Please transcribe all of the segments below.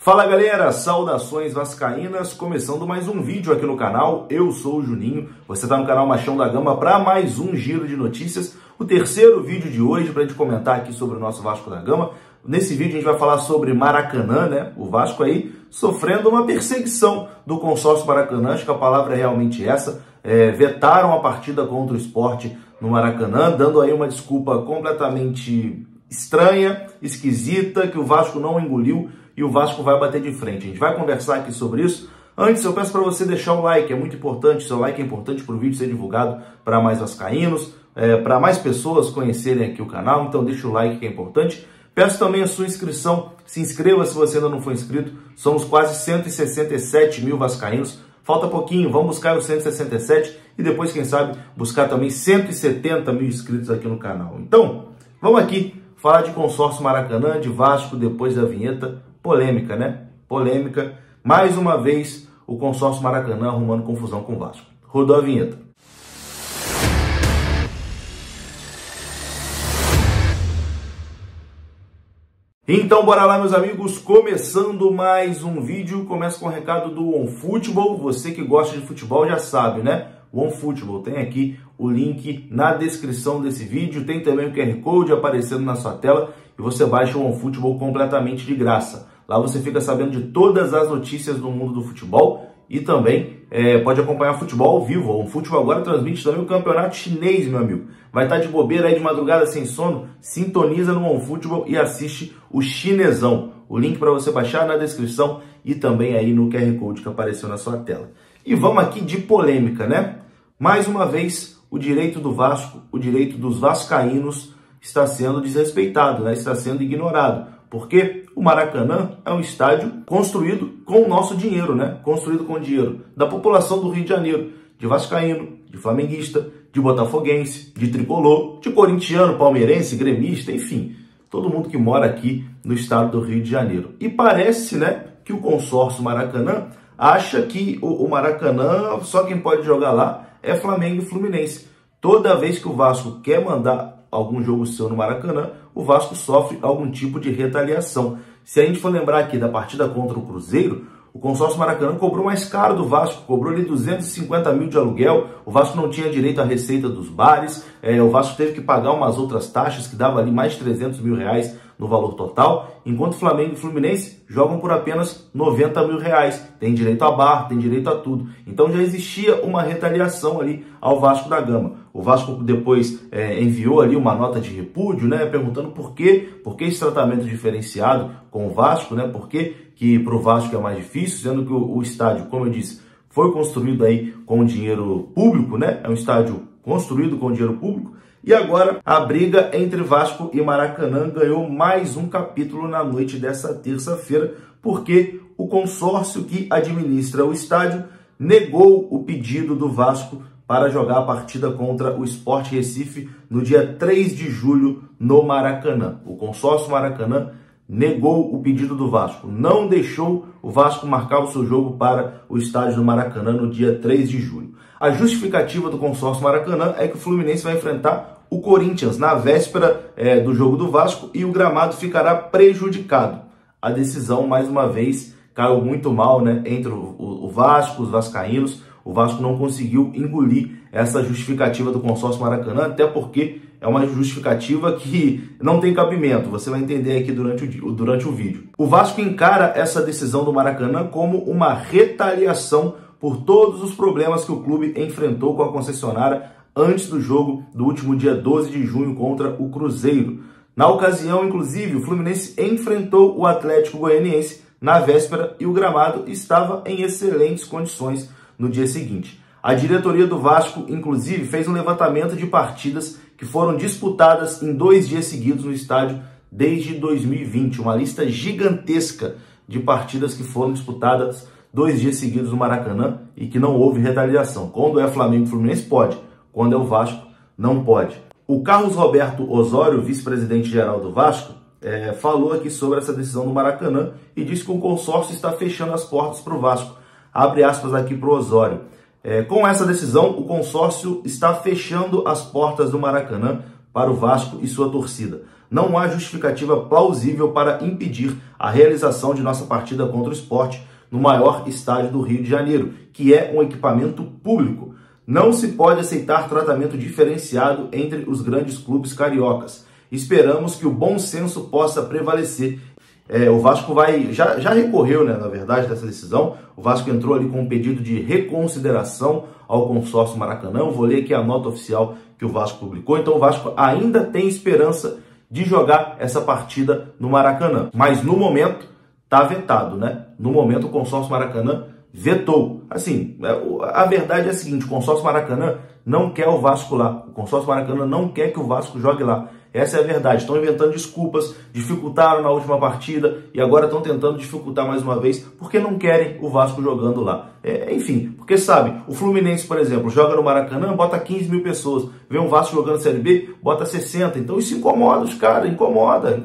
Fala galera, saudações vascaínas, começando mais um vídeo aqui no canal. Eu sou o Juninho, você está no canal Machão da Gama para mais um giro de notícias, o terceiro vídeo de hoje para a gente comentar aqui sobre o nosso Vasco da Gama. Nesse vídeo a gente vai falar sobre Maracanã, né? O Vasco aí sofrendo uma perseguição do consórcio Maracanã, acho que a palavra é realmente essa. Vetaram a partida contra o Sport no Maracanã, dando aí uma desculpa completamente estranha, esquisita, que o Vasco não engoliu e o Vasco vai bater de frente. A gente vai conversar aqui sobre isso. Antes, eu peço para você deixar o like, é muito importante. Seu like é importante para o vídeo ser divulgado para mais vascaínos, para mais pessoas conhecerem aqui o canal. Então deixa o like que é importante. Peço também a sua inscrição. Se inscreva se você ainda não for inscrito. Somos quase 167 mil vascaínos. Falta pouquinho, vamos buscar os 167 e depois, quem sabe, buscar também 170 mil inscritos aqui no canal. Então, vamos aqui falar de consórcio Maracanã, de Vasco, depois da vinheta. Polêmica, né? Polêmica. Mais uma vez, o consórcio Maracanã arrumando confusão com o Vasco. Rodou a vinheta. Então, bora lá, meus amigos. Começando mais um vídeo. Começa com o recado do OneFootball. Você que gosta de futebol já sabe, né? O OneFootball tem aqui o link na descrição desse vídeo. Tem também o QR Code aparecendo na sua tela. E você baixa o OneFootball completamente de graça. Lá você fica sabendo de todas as notícias do mundo do futebol e também pode acompanhar futebol ao vivo. O OneFootball agora transmite também o campeonato chinês, meu amigo. Vai estar de bobeira aí de madrugada sem sono? Sintoniza no OneFootball e assiste o chinesão. O link para você baixar na descrição e também aí no QR Code que apareceu na sua tela. E vamos aqui de polêmica, né? Mais uma vez, o direito do Vasco, o direito dos vascaínos está sendo desrespeitado, né? Está sendo ignorado. Porque o Maracanã é um estádio construído com o nosso dinheiro, né? Construído com o dinheiro da população do Rio de Janeiro, de vascaíno, de flamenguista, de botafoguense, de tricolor, de corintiano, palmeirense, gremista, enfim, todo mundo que mora aqui no estado do Rio de Janeiro. E parece, né, que o consórcio Maracanã acha que o Maracanã, só quem pode jogar lá é Flamengo e Fluminense. Toda vez que o Vasco quer mandar algum jogo seu no Maracanã, o Vasco sofre algum tipo de retaliação. Se a gente for lembrar aqui da partida contra o Cruzeiro, o consórcio Maracanã cobrou mais caro do Vasco, cobrou ali 250 mil de aluguel, o Vasco não tinha direito à receita dos bares, o Vasco teve que pagar umas outras taxas que dava ali mais de 300 mil reais no valor total, enquanto Flamengo e Fluminense jogam por apenas 90 mil reais, tem direito a bar, tem direito a tudo. Então já existia uma retaliação ali ao Vasco da Gama. O Vasco depois enviou ali uma nota de repúdio, né, perguntando por que esse tratamento diferenciado com o Vasco, né, por que para o Vasco é mais difícil, sendo que o estádio, como eu disse, foi construído aí com dinheiro público, né, é um estádio construído com dinheiro público. E agora a briga entre Vasco e Maracanã ganhou mais um capítulo na noite dessa terça-feira, porque o consórcio que administra o estádio negou o pedido do Vasco para jogar a partida contra o Sport Recife no dia 3 de julho no Maracanã. O consórcio Maracanã negou o pedido do Vasco, não deixou o Vasco marcar o seu jogo para o estádio do Maracanã no dia 3 de julho. A justificativa do consórcio Maracanã é que o Fluminense vai enfrentar o Corinthians na véspera do jogo do Vasco e o gramado ficará prejudicado. A decisão, mais uma vez, caiu muito mal, né, entre o Vasco, os vascaínos. O Vasco não conseguiu engolir essa justificativa do consórcio Maracanã, até porque é uma justificativa que não tem cabimento. Você vai entender aqui durante o vídeo. O Vasco encara essa decisão do Maracanã como uma retaliação por todos os problemas que o clube enfrentou com a concessionária antes do jogo do último dia 12 de junho contra o Cruzeiro. Na ocasião, inclusive, o Fluminense enfrentou o Atlético Goianiense na véspera e o gramado estava em excelentes condições no dia seguinte. A diretoria do Vasco, inclusive, fez um levantamento de partidas que foram disputadas em 2 dias seguidos no estádio desde 2020. Uma lista gigantesca de partidas que foram disputadas 2 dias seguidos no Maracanã e que não houve retaliação. Quando é Flamengo e Fluminense, pode. Quando é o Vasco, não pode. O Carlos Roberto Osório, vice-presidente geral do Vasco, falou aqui sobre essa decisão do Maracanã e disse que o consórcio está fechando as portas para o Vasco. Abre aspas aqui para o Osório. Com essa decisão, o consórcio está fechando as portas do Maracanã para o Vasco e sua torcida. Não há justificativa plausível para impedir a realização de nossa partida contra o Sport no maior estádio do Rio de Janeiro, que é um equipamento público. Não se pode aceitar tratamento diferenciado entre os grandes clubes cariocas. Esperamos que o bom senso possa prevalecer. O Vasco já recorreu, né, na verdade, dessa decisão. O Vasco entrou ali com um pedido de reconsideração ao consórcio Maracanã. Eu vou ler aqui a nota oficial que o Vasco publicou. Então o Vasco ainda tem esperança de jogar essa partida no Maracanã. Mas no momento está vetado, né? No momento o consórcio Maracanã vetou. Assim, a verdade é a seguinte: o consórcio Maracanã não quer o Vasco lá. O consórcio Maracanã não quer que o Vasco jogue lá. Essa é a verdade. Estão inventando desculpas, dificultaram na última partida e agora estão tentando dificultar mais uma vez porque não querem o Vasco jogando lá. Enfim, porque sabe, o Fluminense, por exemplo, joga no Maracanã, bota 15 mil pessoas. Vê um Vasco jogando Série B, bota 60. Então isso incomoda os caras, incomoda,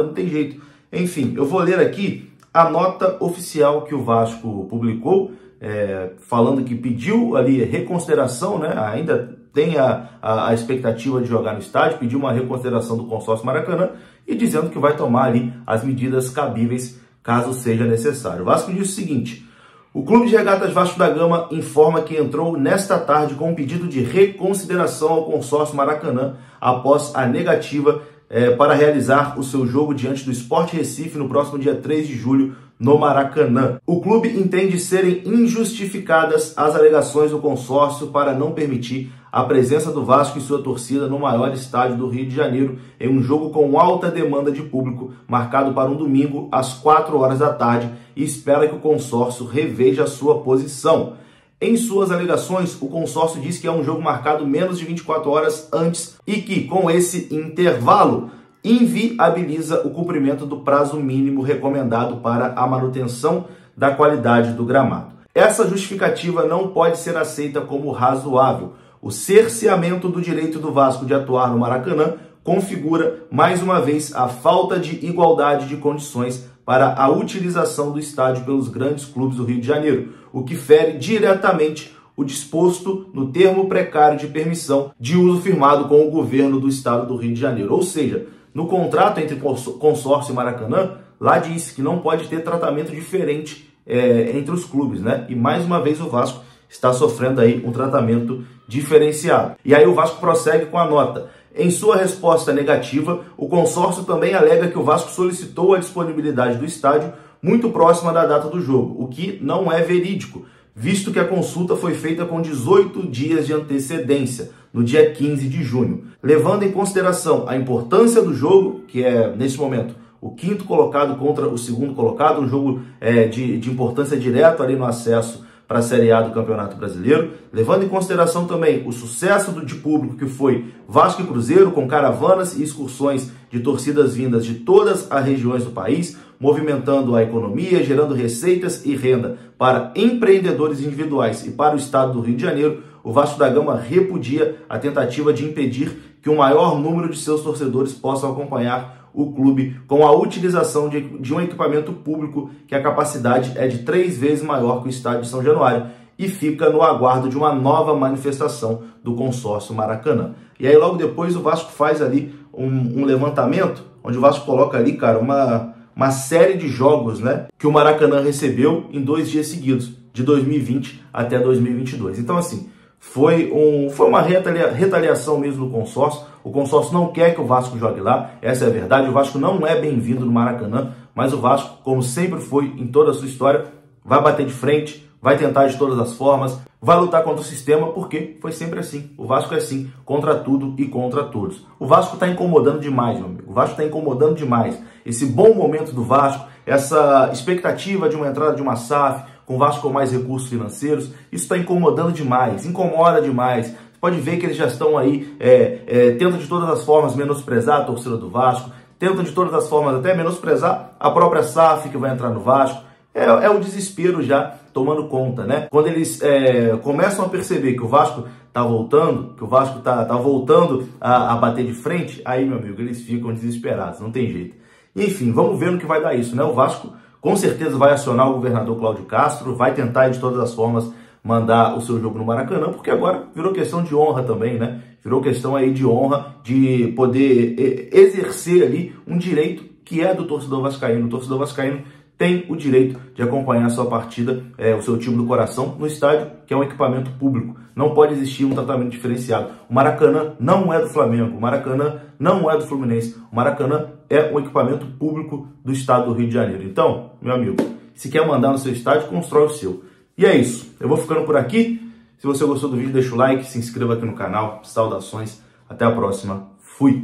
não tem jeito. Enfim, eu vou ler aqui a nota oficial que o Vasco publicou, falando que pediu ali reconsideração, né? Ainda tem a expectativa de jogar no estádio, pediu uma reconsideração do consórcio Maracanã e dizendo que vai tomar ali as medidas cabíveis caso seja necessário. O Vasco diz o seguinte: o Clube de Regatas Vasco da Gama informa que entrou nesta tarde com um pedido de reconsideração ao consórcio Maracanã após a negativa para realizar o seu jogo diante do Sport Recife no próximo dia 3 de julho no Maracanã. O clube entende serem injustificadas as alegações do consórcio para não permitir a presença do Vasco e sua torcida no maior estádio do Rio de Janeiro em um jogo com alta demanda de público, marcado para um domingo às 4 horas da tarde, e espera que o consórcio reveja a sua posição. Em suas alegações, o consórcio diz que é um jogo marcado menos de 24 horas antes e que, com esse intervalo, inviabiliza o cumprimento do prazo mínimo recomendado para a manutenção da qualidade do gramado. Essa justificativa não pode ser aceita como razoável. O cerceamento do direito do Vasco de atuar no Maracanã configura, mais uma vez, a falta de igualdade de condições para a utilização do estádio pelos grandes clubes do Rio de Janeiro, o que fere diretamente o disposto no termo precário de permissão de uso firmado com o governo do estado do Rio de Janeiro. Ou seja, no contrato entre consórcio e Maracanã, lá diz que não pode ter tratamento diferente entre os clubes, né? E mais uma vez o Vasco está sofrendo aí um tratamento diferenciado. E aí o Vasco prossegue com a nota. Em sua resposta negativa, o consórcio também alega que o Vasco solicitou a disponibilidade do estádio muito próxima da data do jogo, o que não é verídico, visto que a consulta foi feita com 18 dias de antecedência, no dia 15 de junho. Levando em consideração a importância do jogo, que é, nesse momento, o quinto colocado contra o segundo colocado, um jogo de importância direta ali no acesso para a Série A do Campeonato Brasileiro, levando em consideração também o sucesso de público que foi Vasco e Cruzeiro, com caravanas e excursões de torcidas vindas de todas as regiões do país, movimentando a economia, gerando receitas e renda para empreendedores individuais e para o estado do Rio de Janeiro. O Vasco da Gama repudia a tentativa de impedir que o maior número de seus torcedores possam acompanhar o clube com a utilização de um equipamento público que a capacidade é de 3 vezes maior que o estádio de São Januário e fica no aguardo de uma nova manifestação do consórcio Maracanã. E aí logo depois o Vasco faz ali um levantamento, onde o Vasco coloca ali, cara, uma série de jogos, né, que o Maracanã recebeu em 2 dias seguidos, de 2020 até 2022. Então assim, foi uma retaliação mesmo do consórcio. O consórcio não quer que o Vasco jogue lá, essa é a verdade. O Vasco não é bem-vindo no Maracanã, mas o Vasco, como sempre foi em toda a sua história, vai bater de frente, vai tentar de todas as formas, vai lutar contra o sistema, porque foi sempre assim. O Vasco é assim, contra tudo e contra todos. O Vasco está incomodando demais, meu amigo. O Vasco está incomodando demais. Esse bom momento do Vasco, essa expectativa de uma entrada de uma SAF, com o Vasco com mais recursos financeiros, isso está incomodando demais, incomoda demais. Pode ver que eles já estão aí, tentam de todas as formas menosprezar a torcida do Vasco, tentam de todas as formas até menosprezar a própria SAF que vai entrar no Vasco. É o desespero já tomando conta, né? Quando eles começam a perceber que o Vasco tá voltando, que o Vasco tá voltando a bater de frente, aí, meu amigo, eles ficam desesperados, não tem jeito. Enfim, vamos ver no que vai dar isso, né? O Vasco com certeza vai acionar o governador Cláudio Castro, vai tentar de todas as formas mandar o seu jogo no Maracanã, porque agora virou questão de honra também, né? Virou questão aí de honra, de poder exercer ali um direito que é do torcedor vascaíno. O torcedor vascaíno tem o direito de acompanhar a sua partida, o seu time do coração, no estádio, que é um equipamento público. Não pode existir um tratamento diferenciado. O Maracanã não é do Flamengo, o Maracanã não é do Fluminense. O Maracanã é um equipamento público do estado do Rio de Janeiro. Então, meu amigo, se quer mandar no seu estádio, constrói o seu. E é isso. Eu vou ficando por aqui. Se você gostou do vídeo, deixa o like, se inscreva aqui no canal. Saudações. Até a próxima. Fui!